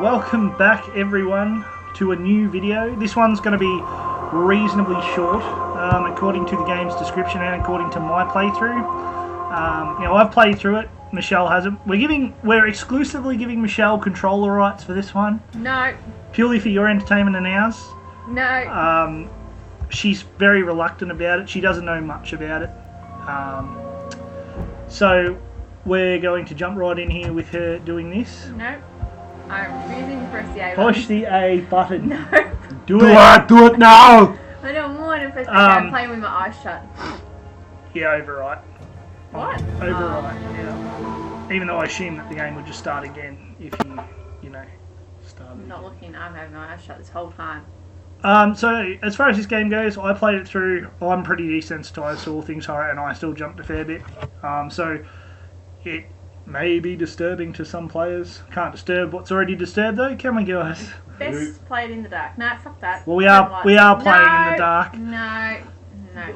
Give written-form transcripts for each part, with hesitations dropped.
Welcome back everyone to a new video. This one's going to be reasonably short according to the game's description and according to my playthrough. I've played through it, Michelle hasn't. We're exclusively giving Michelle controller rights for this one. No. Purely for your entertainment and ours. No. She's very reluctant about it. She doesn't know much about it. So we're going to jump right in here with her doing this. No. I'm refusing to press the A button. Push the A button. No. Do it now! I don't want to press the I'm playing with my eyes shut. Yeah, overwrite. What? Overwrite, yeah. Even though I assume that the game would just start again if you start. I'm not looking, I'm having my eyes shut this whole time. So, as far as this game goes, I played it through. I'm pretty desensitised to all things horror, and I still jumped a fair bit. So, it may be disturbing to some players. Can't disturb what's already disturbed, though, can we, guys? Best played in the dark. No, fuck that. Well, we are playing in the dark. No. No.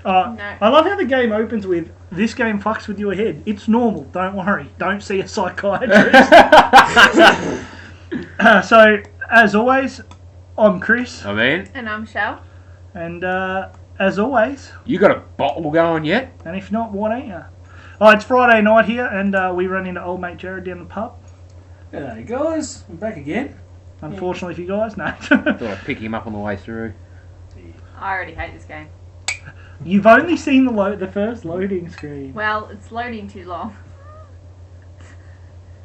No. I love how the game opens with, this game fucks with your head. It's normal, don't worry. Don't see a psychiatrist. So, as always, I'm Chris. I'm Ian. And I'm Shell. And as always... You got a bottle going yet? And if not, what ain't ya? Oh, it's Friday night here, and we run into old mate Jared down the pub. Hey guys, I'm back again. Unfortunately for you guys, no. Thought I'd pick him up on the way through. I already hate this game. You've only seen the first loading screen. Well, it's loading too long.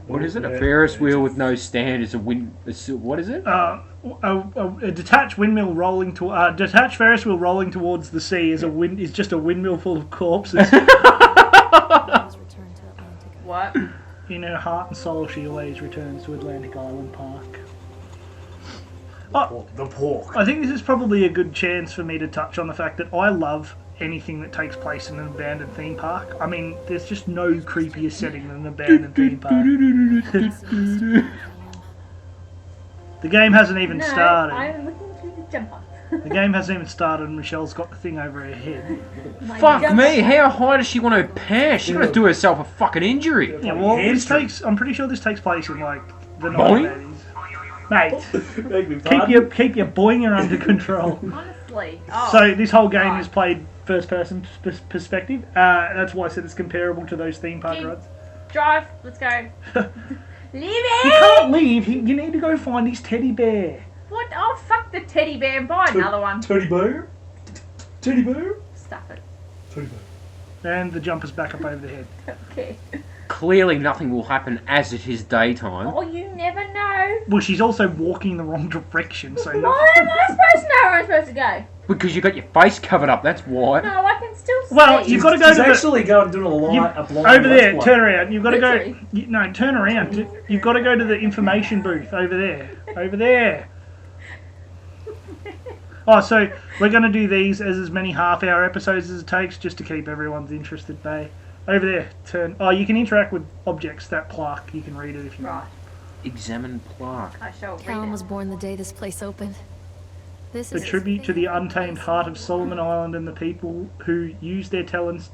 What is it? A Ferris wheel with no stand is what is it? A detached windmill rolling to detached Ferris wheel rolling towards the sea is just a windmill full of corpses. What? In her heart and soul, she always returns to Atlantic Island Park. The pork. I think this is probably a good chance for me to touch on the fact that I love anything that takes place in an abandoned theme park. I mean, there's just no creepier setting than an abandoned theme park. The game hasn't even started. I'm looking through the jumper. The game hasn't even started and Michelle's got the thing over her head. Fuck me, how high does she want her pants? She's gonna do herself a fucking injury. Yeah, well, I'm pretty sure this takes place in like the 1980s. Mate, keep your boinger under control. Honestly. So this whole game is played first person perspective. That's why I said it's comparable to those theme park rides. Drive, let's go. Leave it! You can't leave. You need to go find his teddy bear. What? Oh, fuck the teddy bear and buy another one. Teddy bear? Teddy bear? Stuff it. Teddy bear. And the jumper's back up over the head. Okay. Clearly nothing will happen as it is daytime. Oh, you never know. Well, she's also walking the wrong direction, so... Why am I supposed to know where I'm supposed to go? Because you got your face covered up, that's why. No, I can still see. Well, you've got to go to actually going doing a blind over there, let's play. turn around. You've got to go... Literally? No, turn around. You've got to go to the information booth over there. Over there. Oh, so we're going to do these as many half-hour episodes as it takes just to keep everyone's interest at bay. Over there, turn. Oh, you can interact with objects. That plaque, you can read it if you want. Examine plaque. I shall read Callum it. was born the day this place opened. This A is tribute to the untamed heart of Solomon Island and the people who use their talents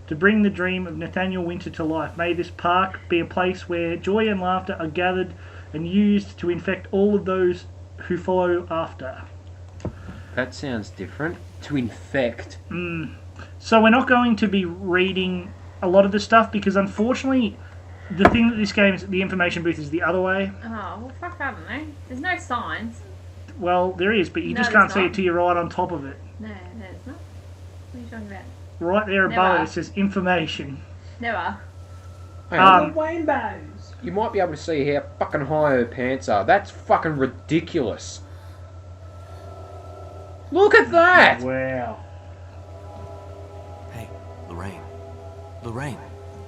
to bring the dream of Nathaniel Winter to life. May this park be a place where joy and laughter are gathered and used to infect all of those who follow after. That sounds different. To infect. So we're not going to be reading a lot of the stuff because unfortunately the thing that this game is, the information booth is the other way. Oh, well, fuck, I don't know. There's no signs. Well, there is, but you No, just can't there's see not. it till you're right on top of it. No, there's not. What are you talking about? Right there above Never. it says information. Never. Hang on. Rainbows. You might be able to see how fucking high her pants are. That's fucking ridiculous. Look at that! Wow. Hey, Lorraine. Lorraine,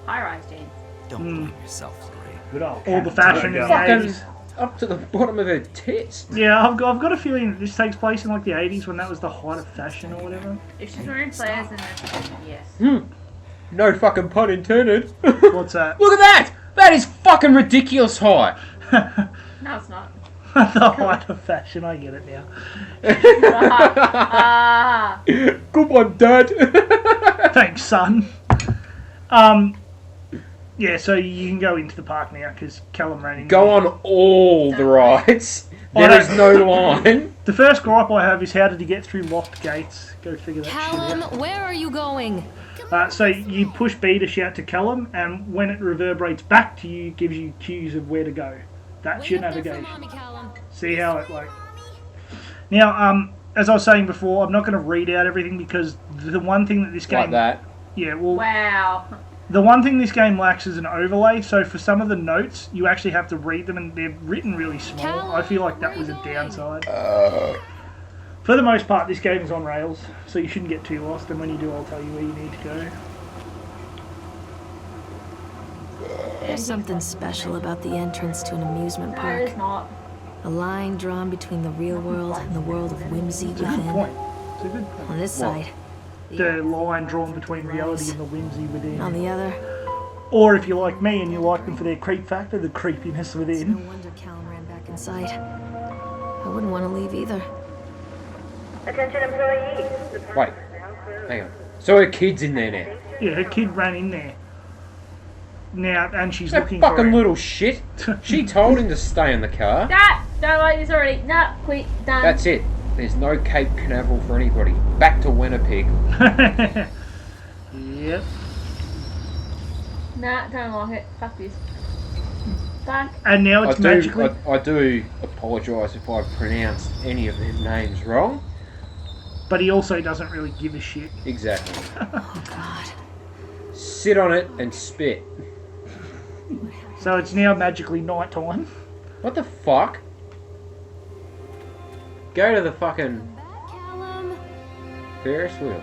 High-rise jeans. don't blame yourself, Lorraine. Good old All the fashion in the Fucking 80s. up to the bottom of her tits. Yeah, I've got a feeling that this takes place in like the 80s when that was the height of fashion or whatever. If she's wearing flares, then that's yes. No fucking pun intended. What's that? Look at that! That is fucking ridiculous high. No, it's not. The height of fashion, I get it now. Good one, Dad. Thanks, son. Yeah, so you can go into the park now because Callum ran in. Go on all the rides. I There is don't- no line. The first gripe I have is how did he get through locked gates? Go figure that shit Callum, out. where are you going? So you push B to shout to Callum, and when it reverberates back to you, it gives you cues of where to go. That's your Wait up there for navigation. Mommy, Callum. See how it like. Now, as I was saying before, I'm not going to read out everything because the one thing that this game, Like that. yeah, well, Wow. the one thing this game lacks is an overlay. So for some of the notes, you actually have to read them, and they're written really small. Callum, I feel like that where was a are you going? downside. For the most part, this game is on rails, so you shouldn't get too lost. And when you do, I'll tell you where you need to go. There's something special about the entrance to an amusement No, park. it's not. A line drawn between the real world and the world of whimsy It's a good within. point. It's a good point. On this side, The line drawn between reality and the whimsy within. on the other, Or if you're like me and you like them for their creep factor, the creepiness it's no within. wonder Callum ran back inside. I wouldn't want to leave either. Attention employees. The park Wait. is now closed. Hang on. So her kid's in there now. Yeah, her kid ran in there. Now, and she's That looking for fucking him. little shit. She told him to stay in the car. That! Don't like this already. No, quit. Done. That's it. There's no Cape Canaveral for anybody. Back to Winnipeg. Yep. Nah, don't like it. Fuck this. Done. And now it's magically. I do apologise if I pronounced any of their names wrong. But he also doesn't really give a shit. Exactly. Oh God. Sit on it and spit. So it's now magically night time. What the fuck? Go to the fucking Callum. Ferris wheel.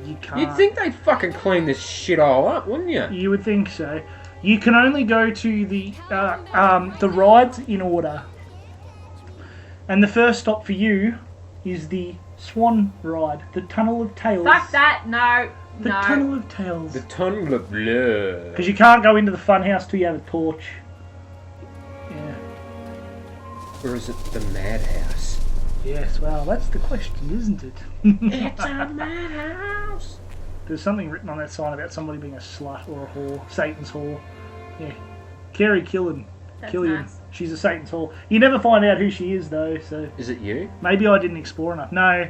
You can't. You'd think they'd fucking clean this shit all up, wouldn't you? You would think so. You can only go to the rides in order. And the first stop for you is the Swan ride, the Tunnel of Tales. Fuck that. No. The No. Tunnel of Tales. The tunnel of blood. Because you can't go into the funhouse till you have a torch. Yeah. Or is it the madhouse? Yes, well, that's the question, isn't it? It's a madhouse. There's something written on that sign about somebody being a slut or a whore. Satan's whore. Yeah. Carrie Killian. That's Killian. nice. She's a Satan's whore. You never find out who she is, though, so Is it you? maybe I didn't explore enough. No,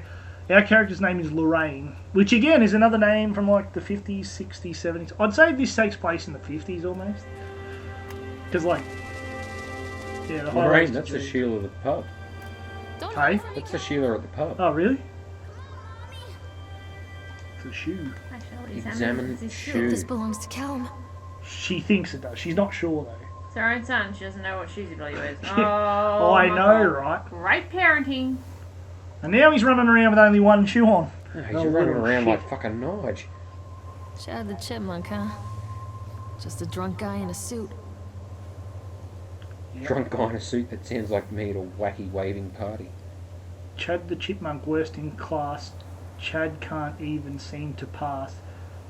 our character's name is Lorraine, which again is another name from like the 50s, 60s, 70s. I'd say this takes place in the 50s almost. Because, like, yeah, the Lorraine, high-waisted that's the jeans. Sheila at the pub. Don't Hey? That's the Sheila at the pub. Oh, really? It's a shoe. Actually, Examine this shoe. This belongs to Callum. She thinks it does. She's not sure, though. It's her own son. She doesn't know what shoes he bloody wears. Oh, Oh, I my know, God. right? Great parenting. And now he's running around with only one shoe on. Yeah, he's Oh, running little around shit. like fucking Nige. Chad the chipmunk, huh? Just a drunk guy in a suit. Drunk guy in a suit that sounds like me at a wacky waving party. Chad the chipmunk, worst in class. Chad can't even seem to pass.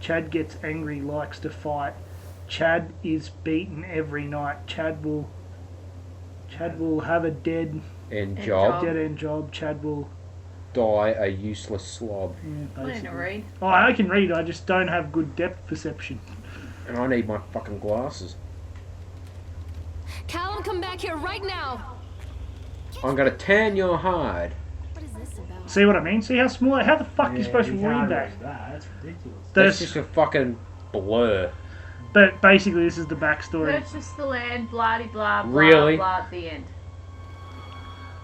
Chad gets angry, likes to fight. Chad is beaten every night. Chad will have a dead And And job, dead end job. Chad will. die a useless slob. Yeah, I need to basically. read. Oh, I can read. I just don't have good depth perception. And I need my fucking glasses. Callum, come back here right now. I'm gonna tan your hide. What is this about? See what I mean? See how small? How the fuck are you supposed to you can't read that? read that. That's ridiculous. That's That's, just a fucking blur. but basically, this is the backstory. Purchase the land, blah blah blah Really? blah. The end.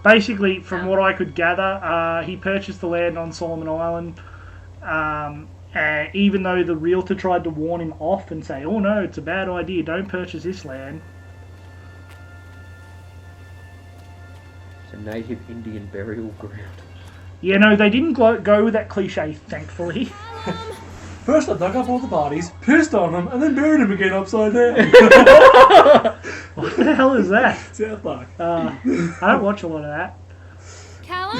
Basically, from what I could gather, he purchased the land on Solomon Island. And even though the realtor tried to warn him off and say, "Oh no, it's a bad idea. Don't purchase this land." It's a native Indian burial ground. Yeah, no, they didn't go with that cliche, thankfully. First I dug up all the bodies, pissed on them, and then buried them again upside down. What the hell is that? South Park. I don't watch a lot of that. Callum?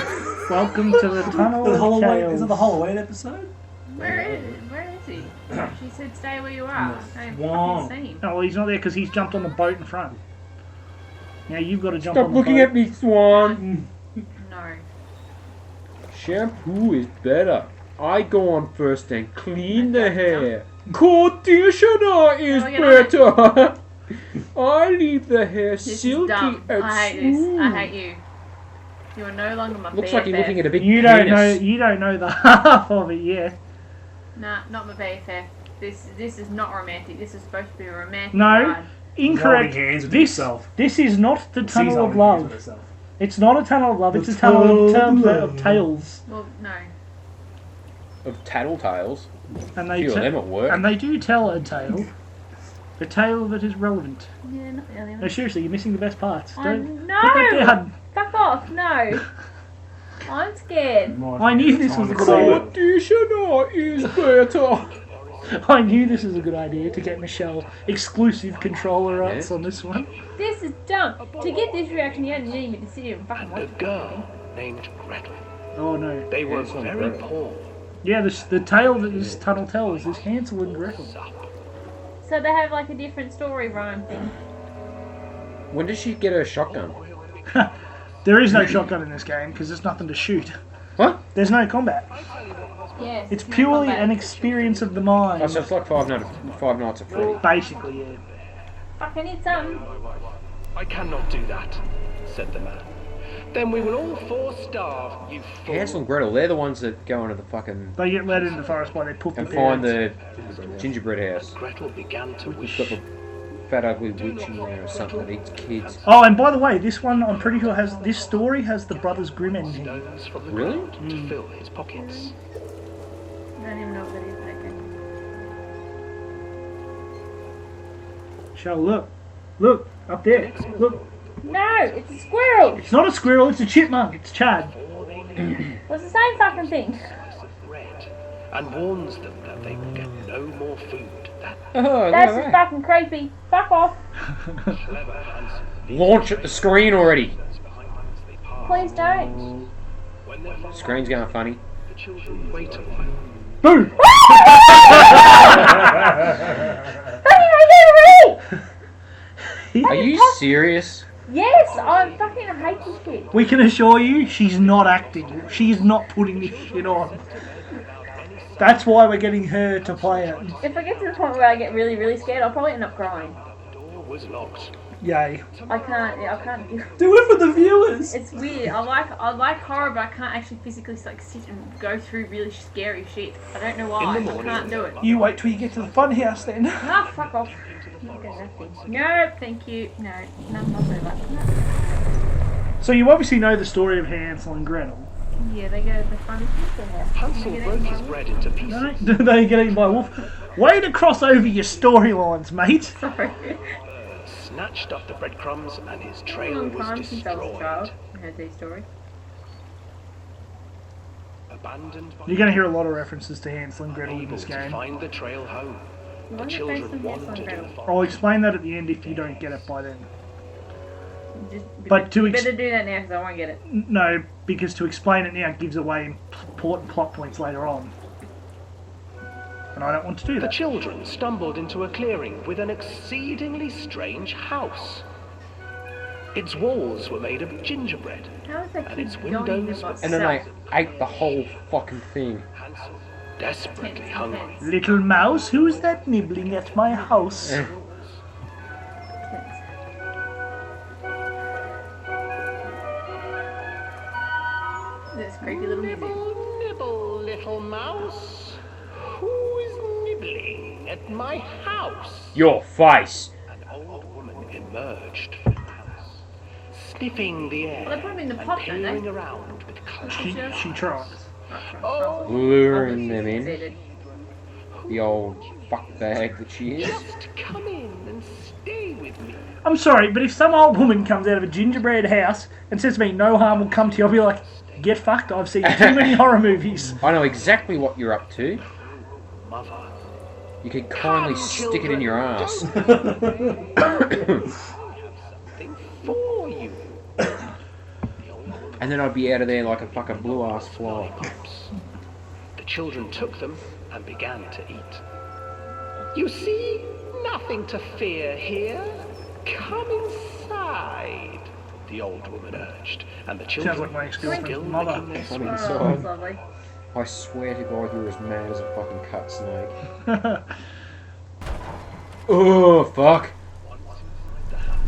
Welcome to the Tunnel of Halloween, is it Tales. the Halloween episode? Where is he? She said stay where you are. I haven't Wow. fucking seen him. Oh, well, he's not there because he's jumped on the boat in front. Now you've got to jump Stop on the looking boat. at me, Swan. No. Shampoo is better. I go on first and clean the hair. Conditioner is Oh, yeah, better. I leave the hair This is silky dumb. and I hate this. smooth. I hate you. You are no longer my Looks BFF. like you're looking at a big You penis. don't know the half of it yet. Nah, not my BFF. This is not romantic. This is supposed to be a romantic No. ride. Incorrect. Holding hands with This himself. is not the She's tunnel of holding hands with love. herself. It's not a tunnel of love. It's a The tunnel tunnel of tales. Well, no. Of tattletales. And A few of them at work. and they do tell a tale. A tale that is relevant. Yeah, not really. No, seriously, you're missing the best parts. Don't No! put that down. Fuck off, no. I'm scared. I knew this was a good idea. Conditioner is better. I knew this was a good idea to get Michelle exclusive controller rights on this one. This is dumb. To get this reaction, you don't need me to sit here and fucking And a watch. girl named Gretel. Oh no. They were it's not very Gretel. poor. Yeah, the tale that this tunnel tells is Hansel and Gretel. So they have like a different story rhyme thing. When does she get her shotgun? There is no shotgun in this game because there's nothing to shoot. What? There's no combat. Yes. It's no purely combat. an experience of the mind. Oh, so it's like Five Nights at Freddy's. Basically, yeah. Fuck, I need some. I cannot do that, said the man. Then we will all four starve, you fool. Hansel and Gretel, they're the ones that go into the fucking... They get led into the forest by their poop and with find their the gingerbread house. Gretel began to It's wish got the fat ugly witch in there or something that eats kids. Oh, and by the way, this one I'm pretty sure has this story has the Brothers Grimm ending. stones from the Really? ground to fill his pockets. I don't even know what that is, okay. Shall look up there. Look, No, it's a squirrel. it's not a squirrel, it's a chipmunk. It's Chad. Well, it's the same fucking thing. Slice of bread, and warns them that they will get no more food. That Oh, That's no just way. fucking creepy. Fuck off. clever Hansel Launch at the screen already. leaves behind them as they pass. Please don't. When their father Screen's going funny. the children wait a while. Boo! Fucking I get Are you serious? Yes, I fucking hate this shit. We can assure you, she's not acting. She's not putting this shit on. That's why we're getting her to play it. If I get to the point where I get really, really scared, I'll probably end up crying. The door was locked. Yay. I can't do Do it for the viewers. It's weird. I like horror, but I can't actually physically like sit and go through really scary shit. I don't know why. In the I morning- can't do it. You wait till you get to the fun house then. Ah, fuck off. I'm not getting that thing. No, thank you. No, not very much. No. So you obviously know the story of Hansel and Gretel. Yeah, they go to the funny people house. Hansel They get broke eaten his by bread into pieces. No, they get eaten by a wolf. Way to cross over your storylines, mate. Sorry. Snatched up the breadcrumbs and his It's a trail long was time since I was a destroyed. child. I heard these stories. Abandoned by You're going to hear a lot of references to Hansel and Gretel in unable this to game. find the trail home. The Why is it based children on Hansel and wandered in Gretel? the I'll forest. explain that at the end if you don't get it by then. Just, But to you ex- better do that now because I won't get it. No, because to explain it now gives away important plot points later on. And I don't want to do The that. children stumbled into a clearing with an exceedingly strange house. Its walls were made of gingerbread, How is that and kid its going in windows by were And then they itself? ate the whole fucking thing. Hansel, desperately hungry. Little mouse, who's that nibbling at my house? This creepy little music. Nibble, nibble, little mouse. Who's nibbling at my house? Your face. An old woman emerged from the house, sniffing the air Well, they put 'em in the and pot, don't they? peering around with cloud. She tries. Oh, Luring them in. Succeeded. The old fuck bag that she is. just come in and stay with me. I'm sorry, but if some old woman comes out of a gingerbread house and says to me, no harm will come to you, I'll be like, get fucked, I've seen too many horror movies. I know exactly what you're up to. Mother. You could kindly stick it in your ass. Something for you. And then I'd be out of there like a fucking blue ass fly. The children took them and began to eat. You see, nothing to fear here. Come inside, the old woman urged, and the children Sounds like my ex-girlfriend's still mother. licking their Come sweet Oh, inside. that's lovely. I swear to God, you're as mad as a fucking cut snake. Oh, fuck.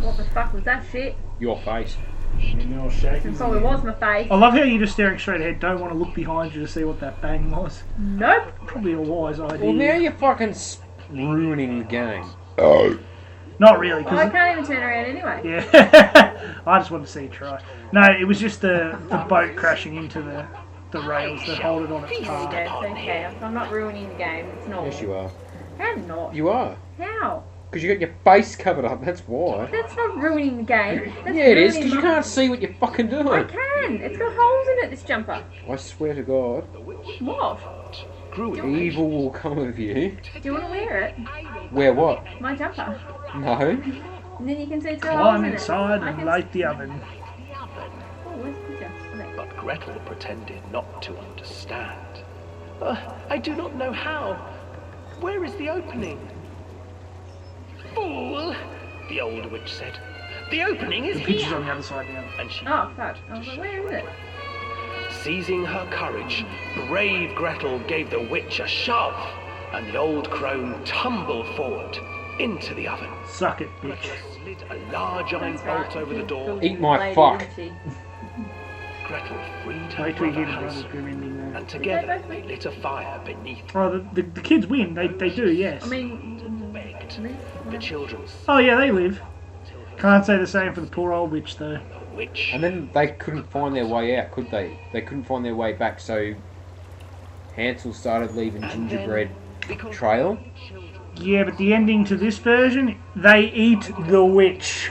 What the fuck was that shit? Your face. It probably was my face. I love how you're just staring straight ahead, don't want to look behind you to see what that bang was. Nope. Probably a wise idea. Well, now you're fucking ruining the game. Not really, Well, I because... can't even turn around anyway. Yeah. I just wanted to see you try. No, it was just the boat crashing into the rails that hold it on its You path. don't care. I'm not ruining the game. It's not. Yes, you are. I'm not. You are. How? Because you got your face covered up, that's why. That's not ruining the game. That's Yeah, it is, ruining because you my- can't see what you're fucking doing. I can. It's got holes in it, this jumper. I swear to God, What? evil will come of you. Do you want to wear it? Wear what? My jumper. No. And then you can see it's got holes Climb in inside it. I and can light the oven. Oh, where's the picture? Oh, there. But Gretel pretended not to understand. I do not know how. Where is the opening? Fool! The old witch said. The opening is The picture's on here! the other side now. And she Oh, fuck. I was like, where is it? Seizing her courage, brave Gretel gave the witch a shove, and the old crone tumbled forward into the oven. Suck it, bitch. Gretel slid a large iron That's right. bolt over the door. Eat my Lady, fuck. isn't she? Gretel freed her Wait till you hear the brother brothers Hans, grim ending there. and together they lit a fire beneath. Oh, the kids win. They do, yes. I mean, Begged the children Oh yeah, they live. Can't say the same for the poor old witch though. the witch. And then they couldn't find their way out, could they? They couldn't find their way back, so Hansel started leaving gingerbread trail. Yeah, but the ending to this version, they eat the witch.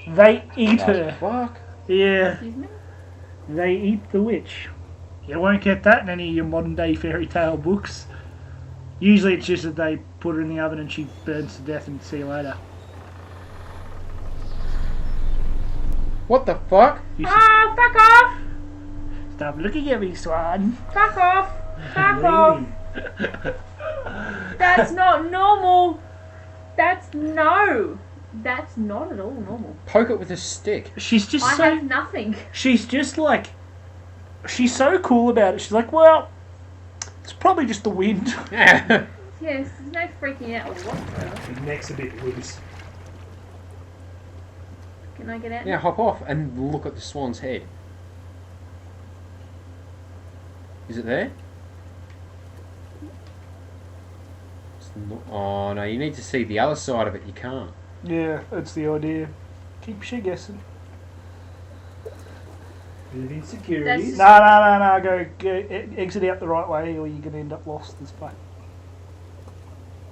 They eat Oh, her. fuck. Yeah, excuse me? they eat the witch. You won't get that in any of your modern day fairy tale books. Usually it's just that they put her in the oven and she burns to death and see you later. What the fuck? You Oh, fuck off! stop looking at me, Swan. Fuck off! Fuck off! That's not normal! That's no! That's not at all normal. Poke it with a stick. She's just I so... have nothing. She's just like... She's so cool about it. She's like, well, it's probably just the wind. Yeah. Yes, there's no freaking out whatsoever. His neck's a bit loose. Can I get out? Now hop off and look at the swan's head. Is it there? It's not, oh no, you need to see the other side of it. You can't. Yeah, that's the idea. Keep she guessing. With insecurities. No, go exit out the right way or you're going to end up lost as fuck.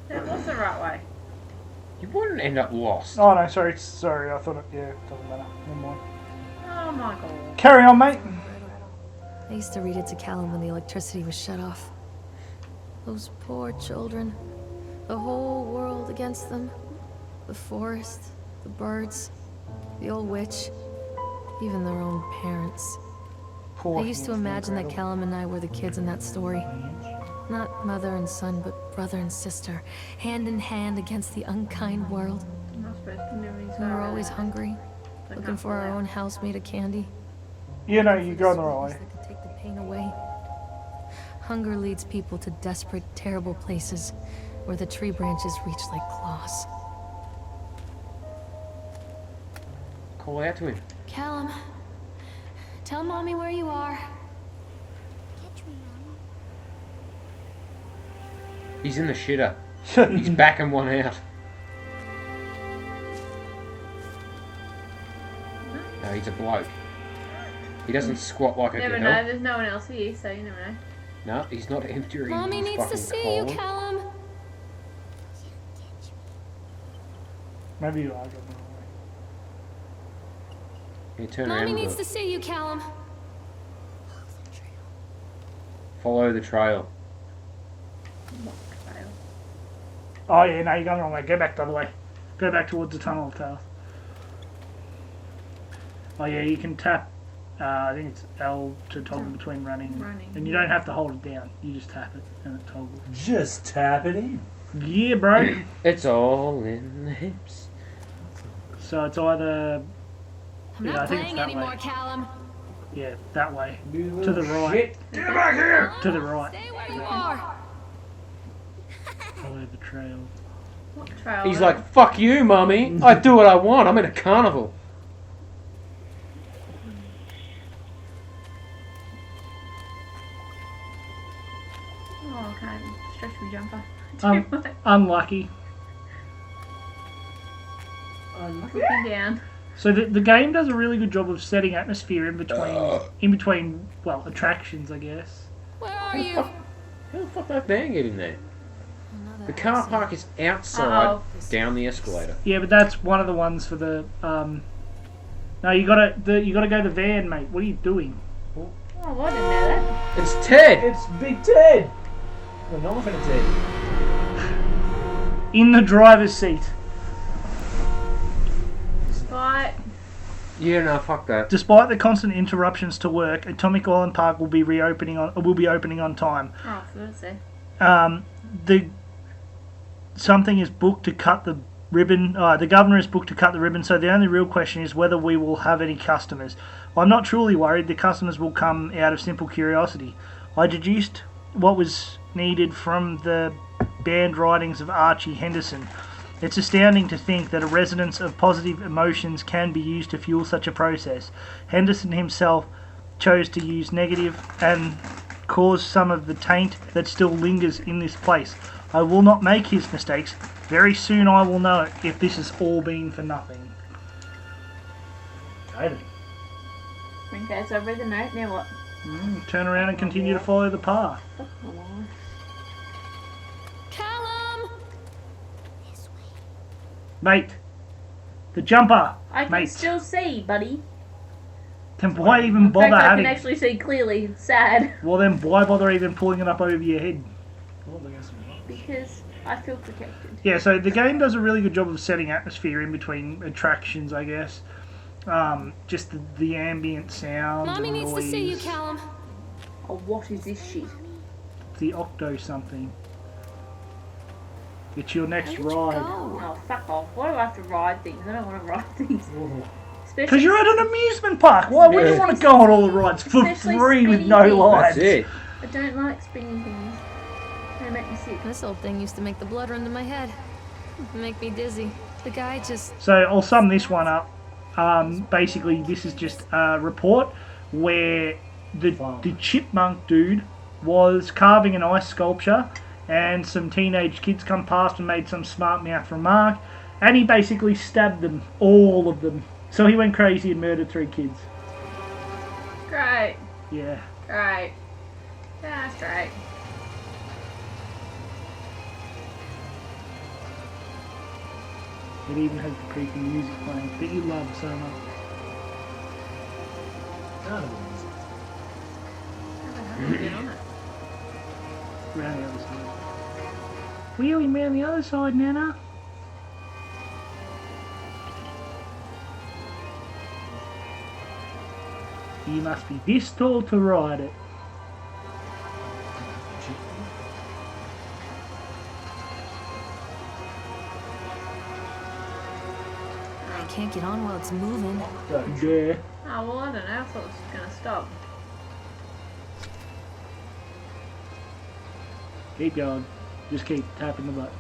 That was the right way. You wouldn't end up lost. Oh no, sorry, I thought it, yeah, it doesn't matter. Never mind. Oh my god. Carry on, mate. I used to read it to Callum when the electricity was shut off. Those poor children. The whole world against them. The forest, the birds, the old witch, even their own parents. Poor I used to imagine that Callum and I were the kids in that story. Not mother and son, but brother and sister, hand in hand against the unkind world. I'm not supposed to move these We were always hungry, looking for our own house made of candy. You know, you're going the right way. That could take the pain away. Hunger leads people to desperate, terrible places where the tree branches reach like claws. Call out to him. Callum, tell Mommy where you are. He's in the shitter. He's backing one out. No, he's a bloke. He doesn't squat like a Never girl. know, there's no one else here, so you never know. No, he's not entering. Mommy he's needs fucking to see cold. you, Callum. Maybe you are going the right way. Yeah, turn Mommy around. needs Look. to see you, Callum. Follow the trail. Oh yeah, no, you're going the wrong way. Go back the other way. Go back towards the tunnel of towers. Oh yeah, you can tap, I think it's L to toggle between running. And you don't have to hold it down. You just tap it and it toggles. Just tap it in. Yeah, bro. It's all in the hips. So it's either, I'm Yeah, I not think it's playing that anymore, way. Callum. yeah, that way. You To the little right. shit. Get back here! To the right. Stay where you are. Follow the trail. What trail? He's like, fuck you, mummy. I do what I want. I'm in a carnival. Oh, can I stretch my jumper? Unlucky. Looking down. So the game does a really good job of setting atmosphere in between well, attractions, I guess. Where are you? How the fuck did that van get in there? Another The car accident. park is outside, Uh-oh. down the escalator. Yeah, but that's one of the ones for the no, you gotta go the van, mate. What are you doing? Oh, I didn't know that. It's Ted! It's Big Ted. The non-infinite Ted. In the driver's seat. Despite Yeah, no, fuck that. Despite the constant interruptions to work, Atomic Island Park will be opening on time. oh, for goodness sake. Something is booked to cut the ribbon. The governor is booked to cut the ribbon. So the only real question is whether we will have any customers. I'm not truly worried. The customers will come out of simple curiosity. I deduced what was needed from the banned writings of Archie Henderson. It's astounding to think that a resonance of positive emotions can be used to fuel such a process. Henderson himself chose to use negative and cause some of the taint that still lingers in this place. I will not make his mistakes. Very soon I will know if this has all been for nothing. Okay. Okay, so I've read the note, now what? Turn around and continue to follow the path. Fuck my life. Callum! Mate, the jumper. I can Mate, still see, buddy. then why even In bother fact, I having? can actually see clearly. It's sad. Well then, why bother even pulling it up over your head? Because I feel protected. Yeah, so the game does a really good job of setting atmosphere in between attractions, I guess. Just the ambient sound. Mommy and needs noise, to see you, Callum. Oh, what is this shit? The Octo something. It's your next Where did you ride. go? Oh, fuck off. Why do I have to ride things? I don't want to ride things. Especially, Because you're at an amusement park. Why would you Yeah. want to go on all the rides for Especially free with spinny no things. lines? That's it. I don't like spinning things. They make me sick. This old thing used to make the blood run to my head. Make me dizzy. The guy just... So I'll sum this one up. Basically, this is just a report where the chipmunk dude was carving an ice sculpture, and some teenage kids come past and made some smart mouth remark, and he basically stabbed them, all of them. So he went crazy and murdered 3 kids. Great. Yeah. Great. That's great. It even has the creepy music playing that you love so much. How the hell did you get on it? Round the other side. Wheeling round the other side, Nana. You must be this tall to ride it. I can't get on while it's moving. Yeah. Oh, well, I don't know. I thought it was going to stop. Keep going. Just keep tapping the button.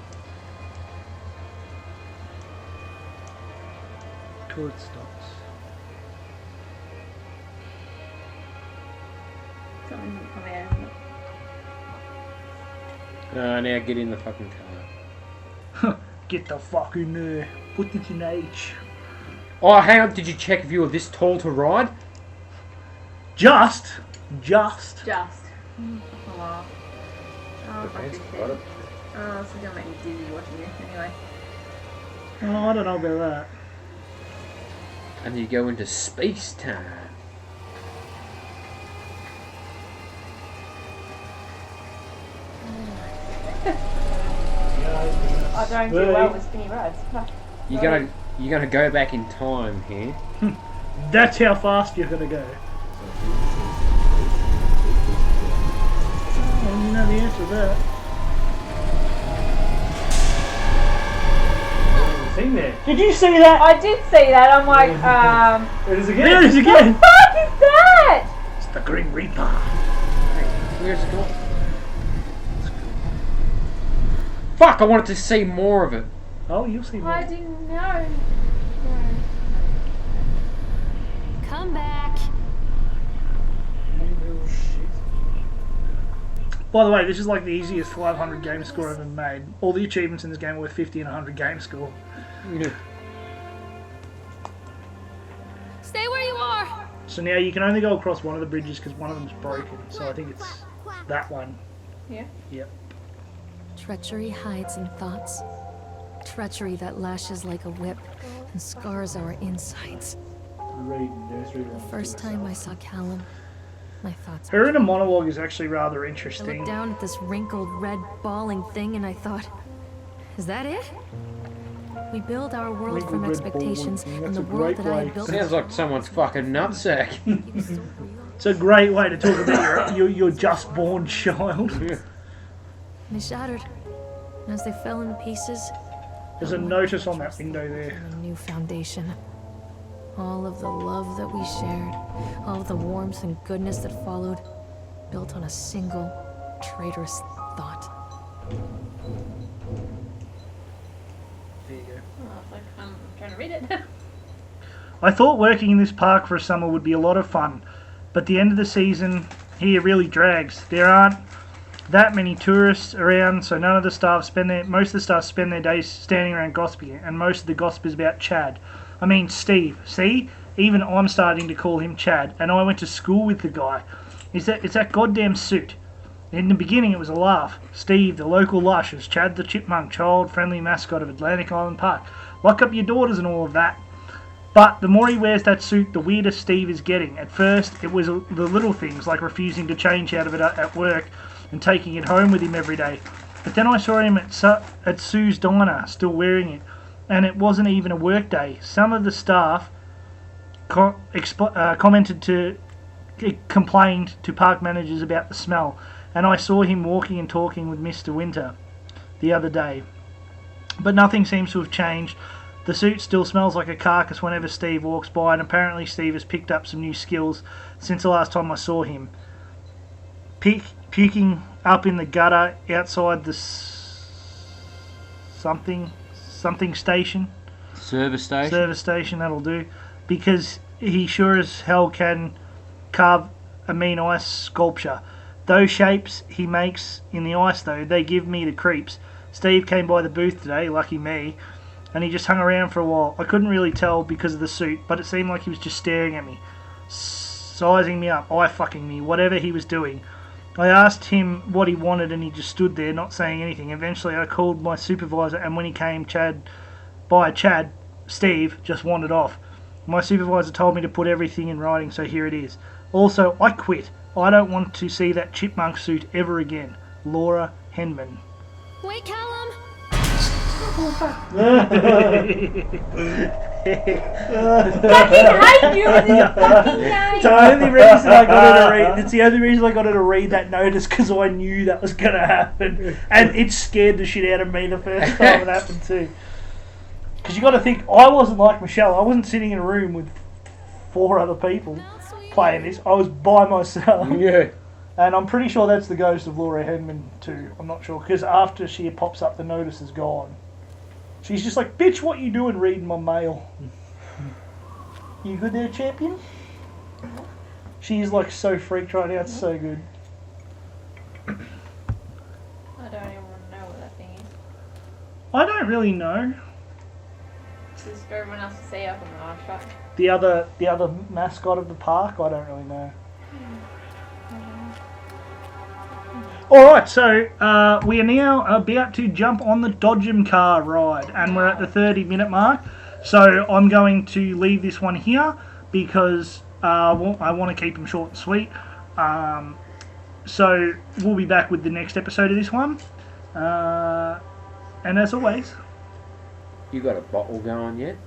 Till it stops. Something will come out of it. Now get in the fucking car. Get the fuck in there. Put it in H. Oh, hang on. Did you check if you were this tall to ride? Just. Just. Oh, wow. Oh, fuck this shit. Got it. Oh, this is going to make me dizzy watching this anyway. Oh, I don't know about that. And you go into space time. I don't do well with spinny rides. Fuck. You're gonna go back in time here. That's how fast you're gonna go. Oh, you know the answer to that. Thing there. Did you see that? I did see that. I'm like, It is again. There it is again. fuck is that? It's the Grim Reaper. Where's it going? Fuck! I wanted to see more of it. Oh, you'll see more. I didn't know. No. Come back. Little shit. By the way, this is like the easiest 500 game score I've ever made. All the achievements in this game were 50 and 100 game score. Yeah. Stay where you are. So now you can only go across one of the bridges because one of them's broken. So I think it's that one. Yeah. Yep. Treachery hides in thoughts. Treachery that lashes like a whip and scars our insides. Reading nursery The first time I saw Callum, my thoughts. Her inner monologue is actually rather I interesting. looked down at this wrinkled, red, bawling thing and I thought, is that it? We build our world Wrinkled, from red, expectations, bawling thing. and That's the a world great that I way. had built. Sounds like someone's fucking nutsack. It was so real. It's a great way to talk about your just born child. They shattered, and as they fell into pieces, There's a notice on that window there. a new foundation. All of the love that we shared, all of the warmth and goodness that followed, built on a single traitorous thought. There you go. Oh, it's like I'm trying to read it. I thought working in this park for a summer would be a lot of fun, but the end of the season here really drags. There aren't that many tourists around, so most of the staff spend their days standing around gossiping, and most of the gossip is about Chad. I mean Steve. See? Even I'm starting to call him Chad, and I went to school with the guy. It's that goddamn suit. In the beginning it was a laugh. Steve, the local lush, is Chad the chipmunk, child-friendly mascot of Atlantic Island Park. Lock up your daughters and all of that. But the more he wears that suit, the weirder Steve is getting. At first, it was the little things, like refusing to change out of it at work and taking it home with him every day. But then I saw him at Sue's diner, still wearing it, and it wasn't even a work day. Some of the staff complained to park managers about the smell, and I saw him walking and talking with Mr. Winter the other day. But nothing seems to have changed. The suit still smells like a carcass whenever Steve walks by, and apparently Steve has picked up some new skills since the last time I saw him. Puking up in the gutter outside the something station. Service station. Service station, that'll do. Because he sure as hell can carve a mean ice sculpture. Those shapes he makes in the ice, though, they give me the creeps. Steve came by the booth today, lucky me, and he just hung around for a while. I couldn't really tell because of the suit, but it seemed like he was just staring at me, sizing me up, eye-fucking me, whatever he was doing. I asked him what he wanted, and he just stood there, not saying anything. Eventually, I called my supervisor, and when he came, Steve just wandered off. My supervisor told me to put everything in writing, so here it is. Also, I quit. I don't want to see that chipmunk suit ever again. Laura Henman. Wait, Callum! Fucking hate you with this fucking game. It's the only reason I got her to read. It's the only reason I got her to read that notice, because I knew that was going to happen, and it scared the shit out of me the first time it happened too. Because you got to think, I wasn't like Michelle. I wasn't sitting in a room with 4 other people playing this. I was by myself. Yeah. And I'm pretty sure that's the ghost of Laura Hedman too. I'm not sure, because after she pops up, the notice is gone. She's just like, bitch, what you doing reading my mail? You good there, champion? She's like so freaked right now, it's so good. I don't even want to know what that thing is. I don't really know. Just for everyone else to see up on the eye shot. The other mascot of the park, I don't really know. Alright, so we are now about to jump on the Dodgem car ride, and we're at the 30-minute mark. So I'm going to leave this one here because I want to keep them short and sweet. So we'll be back with the next episode of this one. And as always... You got a bottle going yet?